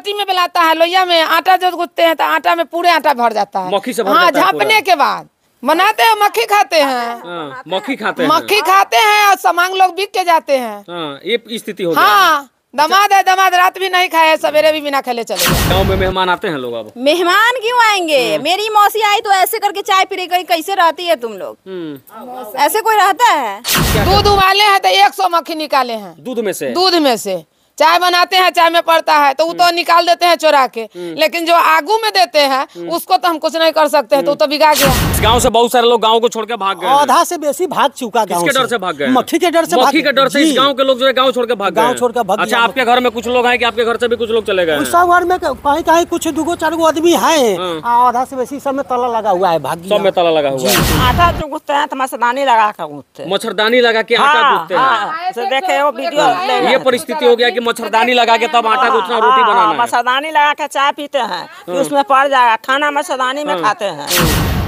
रोटी में मिलाता है, लोहिया में आटा जो गूंथते हैं तो आटा में पूरे आटा भर जाता है मक्खी से भर हाँ, जाता है झाँपने के बाद बनाते हैं। मक्खी खाते हैं, मक्खी खाते हैं, मक्खी खाते हैं और सामान लोग बिक के जाते हैं। ये स्थिति हो गया। हाँ, दामाद है, दामाद रात भी नहीं खाए, सवेरे भी बिना खेले चले गए। गाँव में मेहमान आते हैं लोग? अब मेहमान क्यों आएंगे? मेरी मौसी आई तो ऐसे करके चाय पी रही, कैसे रहती है तुम लोग? ऐसे कोई रहता है? दूध उबाले हैं तो 100 मक्खी निकाले हैं दूध में से। दूध में से चाय बनाते हैं, चाय में पड़ता है तो वो तो निकाल देते हैं चुरा के, लेकिन जो आगू में देते हैं उसको तो हम कुछ नहीं कर सकते हैं, तो तो बिगा गया। इस गांव से बहुत सारे लोग गांव को छोड़ के भाग गए। आधा से बेसी भाग चुका गांव। किसके डर से भाग गए? मक्खी के डर से। मक्खी के डर से इस गांव के लोग जो है गांव छोड़ के भाग गए। गांव छोड़ के भाग। अच्छा, आपके घर में कुछ लोग हैं कि आपके घर से भी कुछ लोग चले गए? सब घर में कहीं कहीं कुछ 2-4 आदमी है, आधा से बेसी सब में ताला लगा हुआ है। भाग सब में ताला लगा हुआ है। आटा जो गूंथते हैं तो मच्छरदानी लगा कर गूंथते हैं। मच्छरदानी लगा के आटा गूंथते हैं। देखे वो वीडियो। ये परिस्थिति हो गया कि मच्छरदानी लगा के तब आटा गूंथना, रोटी बनाना है। मच्छरदानी लगा के चाय पीते हैं कि उसमें पड़ जाएगा, खाना मच्छरदानी में खाते हैं।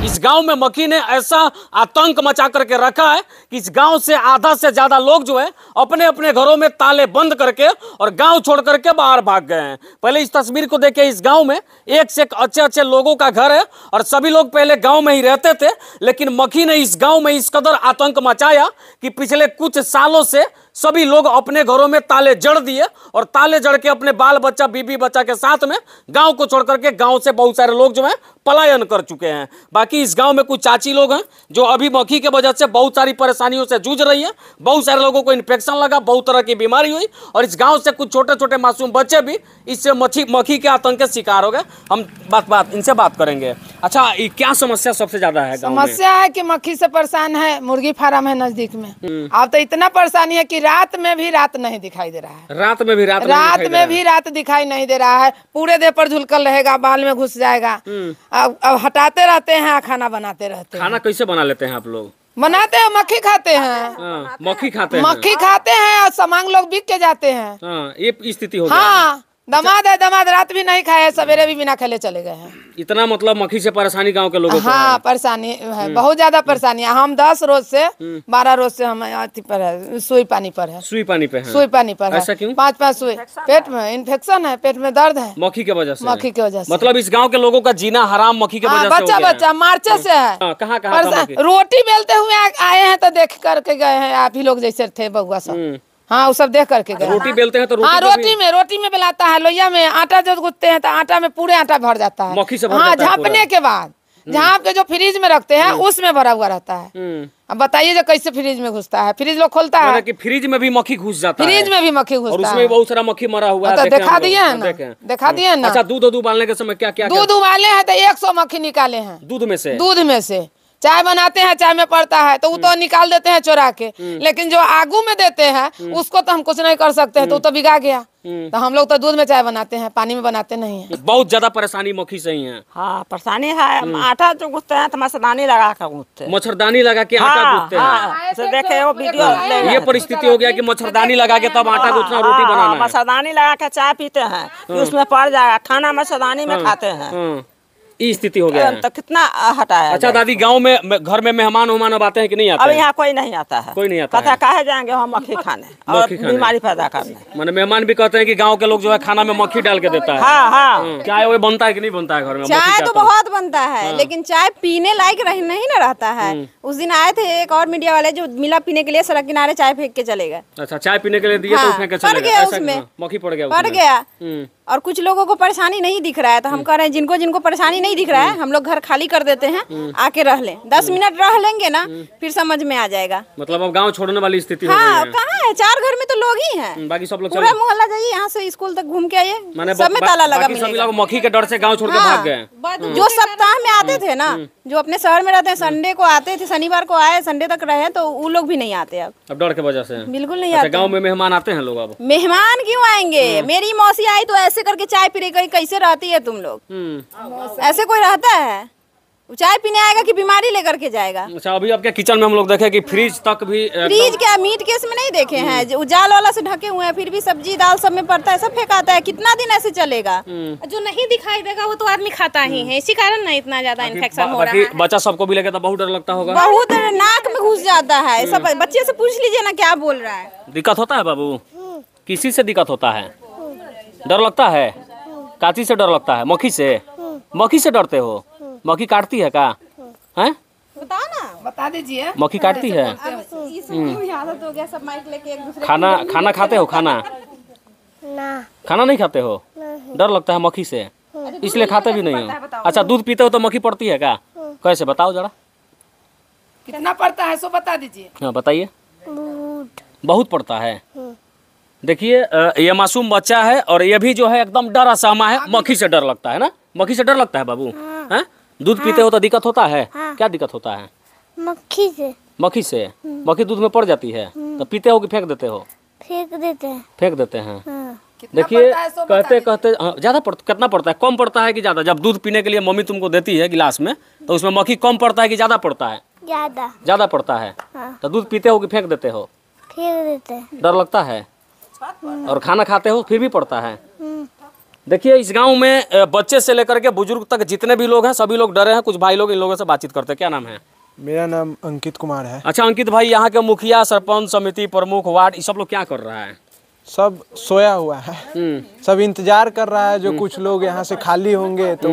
इस गांव में मक्खी ने ऐसा आतंक मचा करके रखा है कि इस गांव से आधा से ज्यादा लोग जो है अपने अपने घरों में ताले बंद करके और गांव छोड़ करके बाहर भाग गए हैं। पहले इस तस्वीर को देखे, इस गांव में एक से एक अच्छे अच्छे लोगों का घर है और सभी लोग पहले गांव में ही रहते थे, लेकिन मक्खी ने इस गांव में इस कदर आतंक मचाया कि पिछले कुछ सालों से सभी लोग अपने घरों में ताले जड़ दिए और ताले जड़ के अपने बाल बच्चा बीबी बच्चा के साथ में गांव को छोड़ करके गांव से बहुत सारे लोग जो हैं पलायन कर चुके हैं। बाकी इस गांव में कुछ चाची लोग हैं जो अभी मक्खी के वजह से बहुत सारी परेशानियों से जूझ रही है। बहुत सारे लोगों को इन्फेक्शन लगा, बहुत तरह की बीमारी हुई और इस गांव से कुछ छोटे छोटे मासूम बच्चे भी इससे मक्खी के आतंक के शिकार हो गए। हम इनसे बात करेंगे। अच्छा, क्या समस्या सबसे ज्यादा है गांव में? समस्या है कि मक्खी से परेशान है, मुर्गी फार्म है नजदीक में। अब तो इतना परेशानी है कि रात में भी रात नहीं दिखाई दे रहा है। रात में भी रात दिखाई नहीं दे रहा है। पूरे देह पर झुलकल रहेगा, बाल में घुस जाएगा। अब हटाते रहते हैं, खाना बनाते रहते हैं। खाना कैसे बना लेते हैं आप लोग? बनाते हैं, मक्खी खाते हैं। मक्खी खाते हैं और सामान लोग बिक के जाते हैं। ये स्थिति हो गया। हाँ, दामाद है, दामाद रात भी नहीं खाए, सवेरे भी बिना खेले चले गए हैं। इतना मतलब मक्खी से परेशानी गांव के लोगों को हाँ, परेशानी है, बहुत ज्यादा परेशानी है। हम 10 रोज से 12 रोज से हम अति पर है, सुई पानी पर है। सुई पानी पे है? सुई पानी पर है। ऐसा क्यों? 5-5 सुई। पेट में इन्फेक्शन है, पेट में दर्द है मक्खी की वजह से। मतलब इस गांव के लोगों का जीना हराम मक्खी की वजह से हो गया है। बच्चा मार्चे से है। कहाँ रोटी बेलते हुए आए हैं तो देख करके गए हैं, आप ही लोग जैसे थे बउआ सब। हाँ, वो सब देख करके गए। रोटी बेलते हैं तो रोटी में बेलाता है, लोहिया में आटा जो गूंथते हैं तो आटा में पूरे आटा भर जाता है मक्खी से भर हाँ, जाता है झाँपने के बाद झाँप के जो फ्रिज में रखते हैं उसमें भरा हुआ रहता है। अब बताइए जो कैसे फ्रिज में घुसता है। फ्रिज लोग खोलता है कि फ्रिज में भी मक्खी घुस जाता है। फ्रिज में भी मक्खी घुसता है और उसमें बहुत सारा मक्खी मरा हुआ है। दिखा दिए ना। अच्छा, दूध उबालने के समय क्या क्या? दूध उबाले हैं तो 100 मक्खी निकाले हैं दूध में से चाय बनाते हैं, चाय में पड़ता है तो वो तो निकाल देते हैं चुरा के, लेकिन जो आगू में देते हैं उसको तो हम कुछ नहीं कर सकते हैं, तो तो बिगा गया। तो हम लोग तो दूध में चाय बनाते हैं, पानी में बनाते नहीं है। बहुत ज्यादा परेशानी मक्खी से ही है। हाँ, परेशानी है। आटा जो गूंथते हैं तो मच्छरदानी लगा कर गूंथते हैं। मच्छरदानी लगा के आटा गूंथते हैं। देखे वो वीडियो। ये परिस्थिति हो गया कि मच्छरदानी लगा के तब आटा गूंथना, रोटी बनाना है। मच्छरदानी लगा के चाय पीते हैं कि उसमें पड़ जाएगा, खाना मच्छरदानी में खाते हैं। ये स्थिति हो गया है। तो कितना हटाया? अच्छा दादी, गांव में घर में मेहमान अब आते हैं कि नहीं आते? अब यहाँ कोई नहीं आता है। कोई नहीं आता है। कहे जाएंगे हम मक्खी खाने और बीमारी पैदा करने। माने मेहमान भी कहते हैं कि गांव के लोग जो है खाना में मक्खी डाल के देता है। हाँ। चाय वो बनता है कि नहीं बनता है घर में? चाय तो बहुत बनता है, लेकिन चाय पीने लायक नहीं ना रहता है। उस दिन आए थे एक और मीडिया वाले जो मिला पीने के लिए, सड़क किनारे चाय फेंक के चले गए। अच्छा, चाय पीने के लिए दिए तो फेंक के चले गए। उसमें मक्खी पड़ गया। और कुछ लोगों को परेशानी नहीं दिख रहा है, तो हम कह रहे हैं जिनको परेशानी नहीं दिख रहा है हम लोग घर खाली कर देते हैं, आके रह लें। 10 मिनट रह लेंगे ना, फिर समझ में आ जाएगा। मतलब अब गांव छोड़ने वाली स्थिति हो गई है। कहाँ है, 4 घर में तो लोग ही हैं, बाकी सब लोग पूरा मोहल्ला जाइए, यहाँ से स्कूल तक घूम के आइए, सब में ताला लगा मिलेगा। मक्खी के डर से गाँव छोड़ के भाग गए। जो सप्ताह में आते थे ना, जो अपने शहर में रहते हैं, संडे को आते थे, शनिवार को आए, संडे तक रहे, तो वो लोग भी नहीं आते अब डर के वजह से। बिल्कुल नहीं आते। गाँव में मेहमान आते हैं लोग? अब मेहमान क्यों आएंगे? मेरी मौसी आई तो ऐसे करके चाय पी रही, कैसे रहती है तुम लोग? ऐसे कोई रहता है? चाय पीने आएगा कि बीमारी लेकर के जाएगा? अच्छा, अभी आपके किचन में हम लोग देखे कि फ्रिज तक भी। फ्रिज क्या, मीट केस में नहीं देखे हैं, जो जाल वाला से ढके हुए हैं, फिर भी सब्जी दाल सब में पड़ता है, सब फेंकाता है। कितना दिन ऐसे चलेगा? जो नहीं दिखाई देगा वो तो आदमी खाता ही है, इसी कारण ना इतना ज्यादा इन्फेक्शन हो रहा है। बच्चा सबको भी लगे तो बहुत डर लगता होगा। बहुत नाक में घुस जाता है सब। बच्चे से पूछ लीजिए ना क्या बोल रहा है। दिक्कत होता है बाबू? किसी से दिक्कत होता है? डर लगता है? काची से डर लगता है? मक्खी से? मक्खी से डरते हो? मक्खी काटती है क्या? हैं? बताओ ना, बता दीजिए। मक्खी काटती है? इसको भी आदत हो गया सब माइक लेके एक दूसरे खाना खाते हो? खाना खाना नहीं खाते हो? डर लगता है मक्खी से, इसलिए खाते भी नहीं हो। अच्छा, दूध पीते हो तो मक्खी पड़ती है क्या? कैसे बताओ जरा। कितना पड़ता है सो बता दीजिए। हाँ बताइए। बहुत पड़ता है। देखिए ये मासूम बच्चा है और ये भी जो है एकदम डरा सहमा है। मक्खी से डर लगता है ना? मक्खी से डर लगता है बाबू? हैं? दूध पीते हो तो दिक्कत होता है? क्या दिक्कत होता है? मक्खी से। मक्खी से? मक्खी दूध में पड़ जाती है तो पीते हो कि फेंक देते हो? फेंक देते हैं। फेंक देते हैं। कितना देखिए पड़ता है सो बता कहते कहते ज्यादा कितना पड़ता है? कम पड़ता है कि ज्यादा? जब दूध पीने के लिए मम्मी तुमको देती है गिलास में तो उसमें मक्खी कम पड़ता है कि ज्यादा पड़ता है? ज्यादा। ज्यादा पड़ता है। तो दूध पीते हो कि फेंक देते हो? फेंक देते हैं। डर लगता है। और खाना खाते हो फिर भी पड़ता है। देखिए इस गांव में बच्चे से लेकर के बुजुर्ग तक जितने भी लोग हैं सभी लोग डरे हैं। कुछ भाई लोग इन लोगों से बातचीत करते हैं। क्या नाम है? मेरा नाम अंकित कुमार है। अच्छा अंकित भाई, यहाँ के मुखिया, सरपंच, समिति प्रमुख, वार्ड, ये सब लोग क्या कर रहा है? सब सोया हुआ है। सब इंतजार कर रहा है। जो कुछ लोग यहाँ से खाली होंगे तो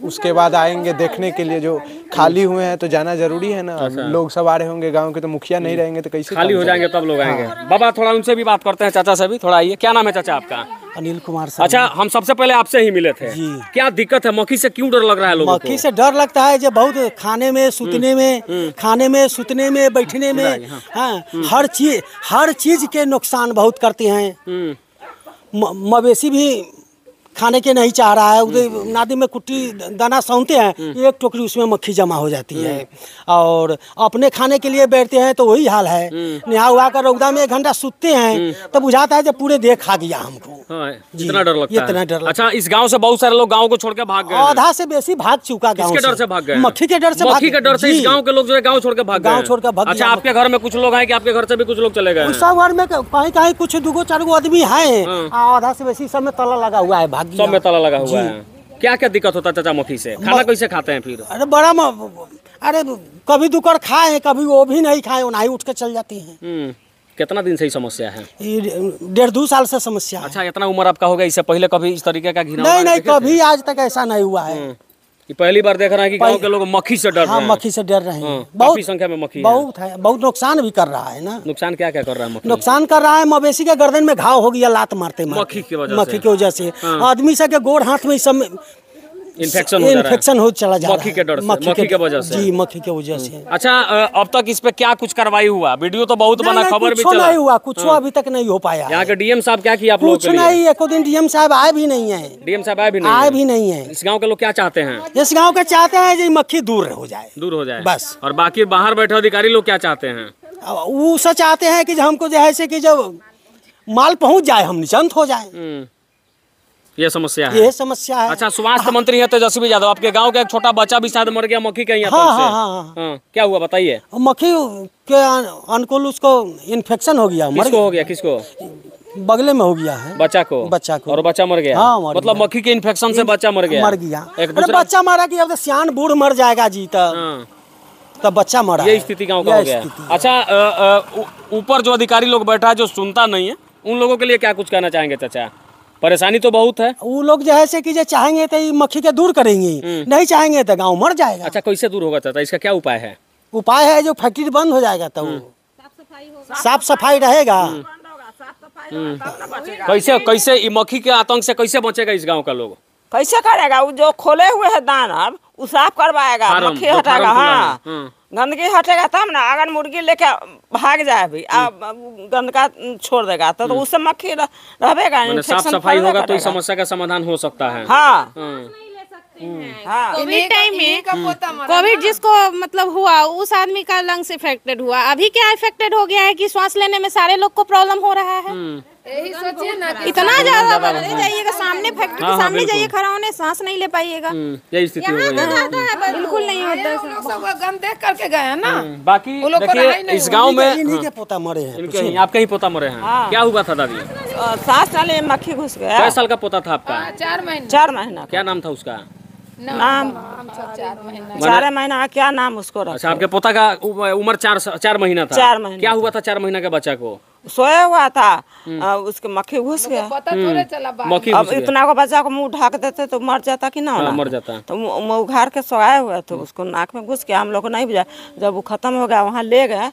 उसके बाद आएंगे देखने के लिए। जो खाली हुए हैं तो जाना जरूरी है ना। लोग सब आ रहे होंगे गांव के, तो मुखिया नहीं रहेंगे तो कैसे खाली हो जाएंगे तब लोग आएंगे। बाबा थोड़ा उनसे भी बात करते हैं। चाचा से भी थोड़ा आइए। क्या नाम है चाचा आपका? अनिल कुमार सर। अच्छा, हम सबसे पहले आपसे ही मिले थे। क्या दिक्कत है? मक्खी से क्यों डर लग रहा है लोगों को? मक्खी से डर लगता है जो बहुत खाने में सुतने में बैठने में, हाँ, हर चीज के नुकसान बहुत करते हैं। मवेशी भी खाने के नहीं चाह रहा है। उधर नादी में कुट्टी दाना सानते हैं, एक टोकरी उसमें मक्खी जमा हो जाती है। और अपने खाने के लिए बैठते हैं तो वही हाल है। नहा उहा कर रौदा में 1 घंटा सूतते हैं तो बुझाता है जब पूरे देह खा गया हमको। इतना डर लगता है? इतना डर लगता है। अच्छा, इस गांव से बहुत सारे लोग गांव को छोड़ के भाग गए? आधा से बेसी भाग चुका गांव। किसके डर से भाग गए? मक्खी के डर से। मक्खी के डर से इस गांव के लोग जो है गांव छोड़ के भाग गए? गांव छोड़ के भाग। अच्छा, आपके घर में कुछ लोग हैं कि आपके घर से भी कुछ लोग चले गए? सब घर में कहीं कहीं कुछ 2-4 आदमी है। आधा से बेसी सब में ताला लगा हुआ है। भाग सब में ताला लगा हुआ है। क्या क्या दिक्कत होता है चाचा मक्खी से? खाना कैसे खाते हैं फिर? अरे कभी दुकर खाए, कभी वो भी नहीं खाए, नहीं उठ के चल जाती हैं। कितना दिन से ही समस्या है? 1.5-2 साल से समस्या है। अच्छा, इतना उम्र आपका हो गया, इससे पहले कभी इस तरीके का घिनौना? नहीं, कभी आज तक ऐसा नहीं हुआ है। ये पहली बार देख रहे हैं कि गांव के लोग मक्खी से डर रहे हैं। मक्खी से डर रहे हैं। काफी संख्या में मक्खी बहुत है। बहुत नुकसान भी कर रहा है ना। नुकसान क्या क्या कर रहा है मक्खी? नुकसान कर रहा है, मवेशी के गर्दन में घाव हो गया लात मारते मक्खी की वजह से। आदमी से के गोड़ हाथ में सब इन्फेक्शन हो चला जा रहा है। मक्खी के डर से, मक्खी के वजह से। जी, मक्खी के वजह से। अच्छा, अब तक इस पे क्या कुछ कार्रवाई हुआ? वीडियो तो बहुत बना, खबर भी चला। नहीं हुआ कुछ, अभी तक नहीं हो पाया। यहाँ के डीएम साहब क्या किया आप लोगों के लिए? कुछ नहीं, एको दिन डीएम साहब आए भी नहीं है। डीएम साहब आए भी नहीं है। इस गाँव के लोग क्या चाहते हैं? इस गाँव के चाहते हैं कि मक्खी दूर हो जाए बस। और बाकी बाहर बैठे अधिकारी लोग क्या चाहते हैं? वो सच चाहते हैं कि हमको जैसे कि जब माल पहुंच जाए हम निश्चिंत हो जाए। ये समस्या है। ये समस्या है। अच्छा, स्वास्थ्य मंत्री है तेजस्वी यादव, आपके गांव का एक छोटा बच्चा भी शायद मर गया मक्खी के यहाँ। हाँ, क्या हुआ बताइए? मक्खी के अनुकूल उसको इन्फेक्शन हो गया। किसको? बगले में हो गया है बच्चा को। और बच्चा मर गया? हाँ, मतलब मक्खी के इन्फेक्शन से बच्चा मर गया। बच्चा मारा कि अब सियान बूढ़ मर जाएगा जी, तब बच्चा मरा। ये स्थिति गाँव का हो गया। अच्छा, ऊपर जो अधिकारी लोग बैठा है जो सुनता नहीं है, उन लोगों के लिए क्या कुछ कहना चाहेंगे चाचा? परेशानी तो बहुत है। वो लोग जैसे कि जो चाहेंगे तो मक्खी के दूर करेंगे, नहीं चाहेंगे तो गांव मर जाएगा। अच्छा, कैसे दूर होगा चाचा? इसका क्या उपाय है? उपाय है जो फैक्ट्री बंद हो जाएगा तो साफ सफाई रहेगा। कैसे मक्खी के आतंक से कैसे बचेगा इस गांव का लोग? कैसे करेगा? वो जो खोले हुए है दानव वो साफ करवाएगा, मक्खी हटाएगा। हाँ, गंदगी हटेगा तब ना। अगर मुर्गी लेके भाग जाए भी गंदगा छोड़ देगा तो उससे मक्खी रहेगा। साफ सफाई होगा तो इस समस्या का समाधान हो सकता है। हाँ, कोविड टाइम में कोविड जिसको मतलब हुआ उस आदमी का लंग्स इफेक्टेड हुआ। अभी क्या इफेक्टेड हो गया है कि सांस लेने में सारे लोग को प्रॉब्लम हो रहा है। यही सोचिए ना, इतना ज्यादा बढ़ते जाइएगा, सामने फैक्ट्री के सामने जाइए खड़ा होने, सांस नहीं ले पाइएगा। यही स्थिति हो गई है। बिल्कुल नहीं होता है। सब गंद देख करके गए हैं ना। बाकी देखिए इस गांव में इन्हीं के पोता मरे हैं। आपके ही पोता मरे हैं? क्या हुआ था दादी? 7 साल में मक्खी घुस गया। कै साल का पोता था आपका? 4 महीना। क्या नाम था उसका? नाम 4 महीना। क्या नाम उसको रखा? अच्छा, आपके पोता का उम्र 4 महीना था। 4 महीना। क्या हुआ था 4 महीना के बच्चा को? सोया हुआ था उसके मक्खी घुस गया। पता थोड़े चला मक्खी अब घुस गया। इतना को बच्चा को मुंह ढक देते तो मर जाता कि ना हाँ, होना? मर जाता। तो मुंह उघार के सोए हुए थे, उसको नाक में घुस गया। हम लोग को नहीं बुझा, जब वो खत्म हो गया वहाँ ले गए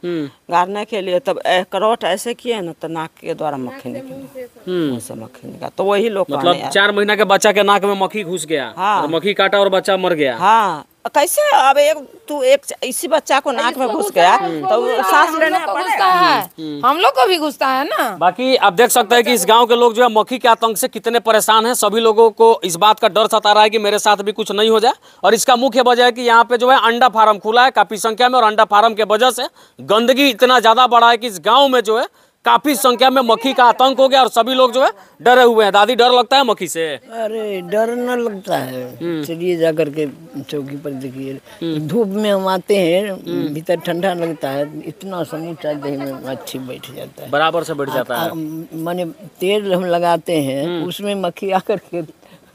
गाड़ने के लिए, तब करोट ऐसे किए ना तो नाक के द्वारा मक्खी निकली, मुंह से मक्खी निकला। तो वही लोग मतलब 4 महीना के बच्चा के नाक में मक्खी घुस गया। हाँ। और मक्खी काटा और बच्चा मर गया। हाँ कैसे? अब एक इसी बच्चा को नाक में घुस गया तो सांस लेने में घुसता है, हम लोग को भी घुसता है ना। बाकी आप देख सकते हैं कि इस गांव के लोग जो है मक्खी के आतंक से कितने परेशान हैं। सभी लोगों को इस बात का डर सता रहा है कि मेरे साथ भी कुछ नहीं हो जाए। और इसका मुख्य वजह है कि यहाँ पे जो है अंडा फार्म खुला है काफी संख्या में, और अंडा फार्म के वजह से गंदगी इतना ज्यादा बढ़ा है कि इस गाँव में जो है काफी संख्या में मक्खी का आतंक हो गया और सभी लोग जो है डरे हुए हैं। दादी, डर लगता है मक्खी से? अरे डर न लगता है, चलिए जा करके चौकी पर देखिए, धूप में हम आते हैं भीतर ठंडा लगता है, इतना समूचा देह में मच्छी बैठ जाता है, बराबर से बैठ जाता है। माने तेल हम लगाते हैं उसमें मक्खी आकर के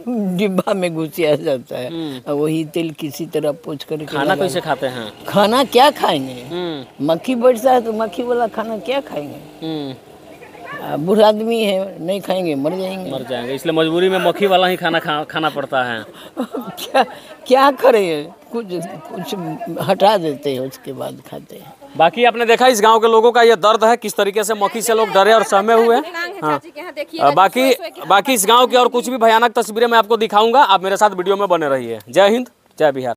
डिब्बा में घुसिया जाता है, और वही तेल किसी तरह पोंछ करके खाना कैसे खाते हैं? खाना क्या खाएंगे? मक्खी बैठता है तो मक्खी वाला खाना क्या खाएंगे? बूढ़ा आदमी है, नहीं खाएंगे मर जाएंगे। इसलिए मजबूरी में मक्खी वाला ही खाना खाना पड़ता है। क्या करें, कुछ हटा देते हैं उसके बाद खाते हैं। बाकी आपने देखा इस गांव के लोगों का ये दर्द है, किस तरीके से मक्खी से लोग डरे और सहमे हुए हैं। हाँ। बाकी इस गांव की और कुछ भी भयानक तस्वीरें मैं आपको दिखाऊंगा। आप मेरे साथ वीडियो में बने रहिए। जय हिंद, जय बिहार।